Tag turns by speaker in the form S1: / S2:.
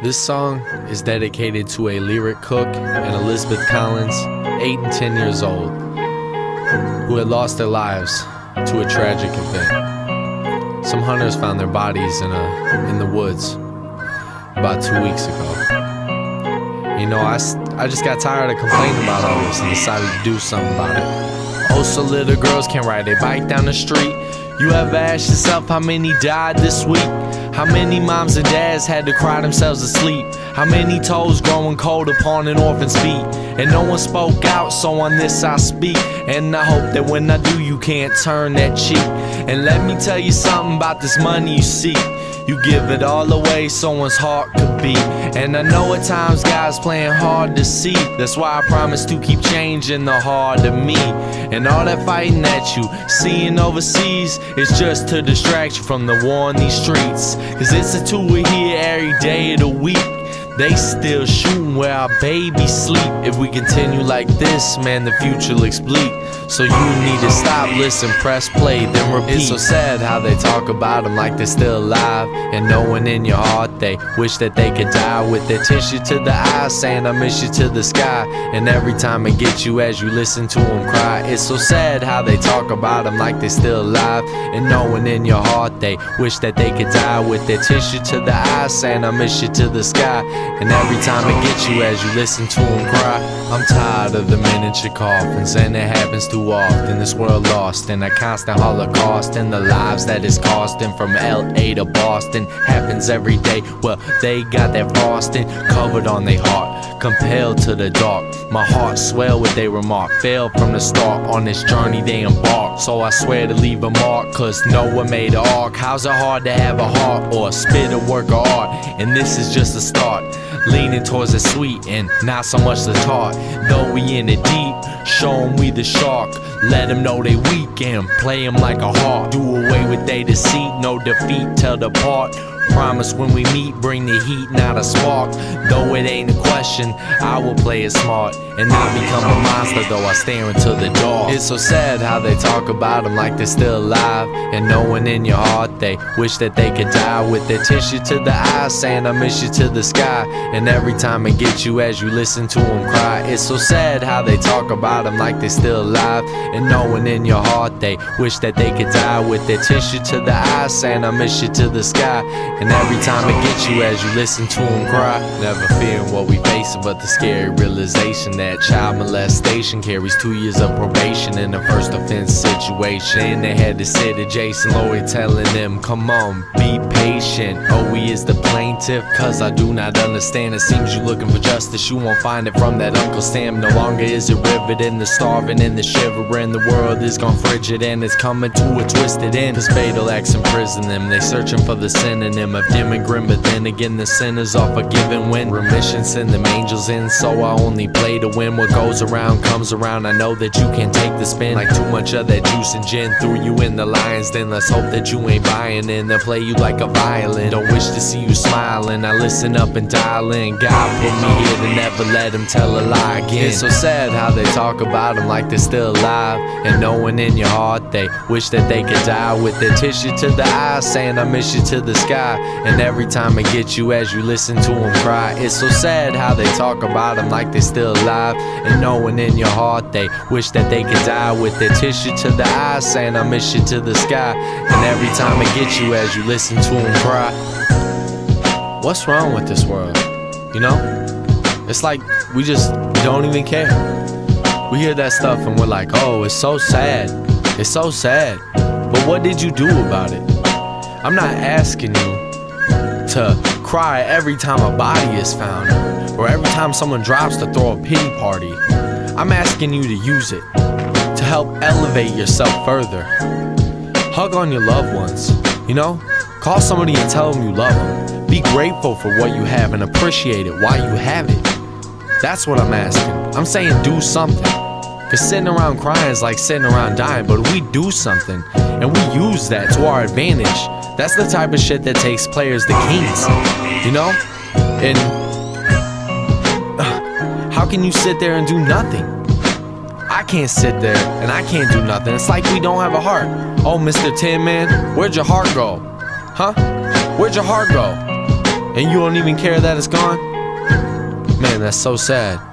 S1: This song is dedicated to a lyric cook and Elizabeth Collins, 8 and 10 years old, who had lost their lives to a tragic event. Some hunters found their bodies in the woods about 2 weeks ago. You know, I just got tired of complaining about all this and decided to do something about it. Oh, so little girls can't ride a bike down the street. You ever asked yourself how many died this week? How many moms and dads had to cry themselves to sleep? How many toes growing cold upon an orphan's feet? And no one spoke out, so on this I speak. And I hope that when I do, you can't turn that cheek. And let me tell you something about this money you seek. You give it all away, someone's heart could beat. And I know at times God's playing hard to see. That's why I promise to keep changing the heart of me. And all that fighting that you seeing overseas is just to distract you from the war on these streets. Cause it's a two we hear every day of the week. They still shooting where our babies sleep. If we continue like this, man, the future looks bleak. So you need to stop, listen, press play, then repeat. It's so sad how they talk about them like they're still alive, and knowing in your heart they wish that they could die. With their tissue to the eye saying I miss you to the sky. And every time it gets you as you listen to them cry. It's so sad how they talk about them like they're still alive, and knowing in your heart they wish that they could die. With their tissue to the eye saying I miss you to the sky. And every time it gets you as you listen to them cry. I'm tired of the miniature coffins, and it happens too often. This world lost in a constant holocaust, and the lives that it's costing from LA to Boston happens every day. Well, they got that frosting covered on their heart, compelled to the dark. My heart swell with they remark, failed from the start on this journey they embarked. So I swear to leave a mark, cause no one made an arc. How's it hard to have a heart or spit a work of art? And this is just a start, leaning towards the sweet and not so much the tart. Though we in it deep, show 'em we the shark. Let 'em know they weak and play 'em like a hawk. Do away with they deceit, no defeat, tell the part. Promise when we meet, bring the heat, not a spark. Though it ain't a question, I will play it smart and not become a monster, though I stare into the dark. It's so sad how they talk about them like they're still alive, and knowing in your heart they wish that they could die. With their tissue to the eye saying I miss you to the sky. And every time it gets you as you listen to them cry. It's so sad how they talk about them like they're still alive, and knowing in your heart they wish that they could die. With their tissue to the eye saying I miss you to the sky. And every time it gets you as you listen to them cry. Never fearing what we facing, but the scary realization that child molestation carries 2 years of probation in a first offense situation. And they had to sit adjacent, lawyer telling them, come on, be patient. Oh, he is the plaintiff, cause I do not understand. It seems you looking for justice, you won't find it from that Uncle Sam. No longer is it riveting, the starving and the shivering. The world is gone frigid and it's coming to a twisted end. Cause fatal acts imprison them, they searching for the synonym of dim and grim, but then again the sinners are forgiven when remission send them angels in. So I only play to win, what goes around comes around. I know that you can't take the spin, like too much of that juice and gin threw you in the lion's den. Let's hope that you ain't buying in, they'll play you like a violin. Don't wish to see you smiling, I listen up and dial in. God put me here to never let him tell a lie again. It's so sad how they talk about them like they're still alive, and knowing in your heart they wish that they could die. With their tissue to the eye saying I miss you to the sky. And every time it gets you as you listen to them cry. It's so sad how they talk about them like they're still alive, and knowing in your heart they wish that they could die. With their tissue to the eye saying I miss you to the sky. And every time it gets you as you listen to them cry. What's wrong with this world? You know? It's like we just don't even care. We hear that stuff and we're like, oh, it's so sad. It's so sad. But what did you do about it? I'm not asking you to cry every time a body is found, or every time someone drops to throw a pity party. I'm asking you to use it to help elevate yourself further. Hug on your loved ones, you know? Call somebody and tell them you love them. Be grateful for what you have and appreciate it while you have it. That's what I'm asking. I'm saying do something. Cause sitting around crying is like sitting around dying, but if we do something and we use that to our advantage, that's the type of shit that takes players to kings, you know? And how can you sit there and do nothing? I can't sit there and I can't do nothing. It's like we don't have a heart. Oh, Mr. Tin Man, where'd your heart go? Huh? Where'd your heart go? and you don't even care that it's gone? Man, that's so sad.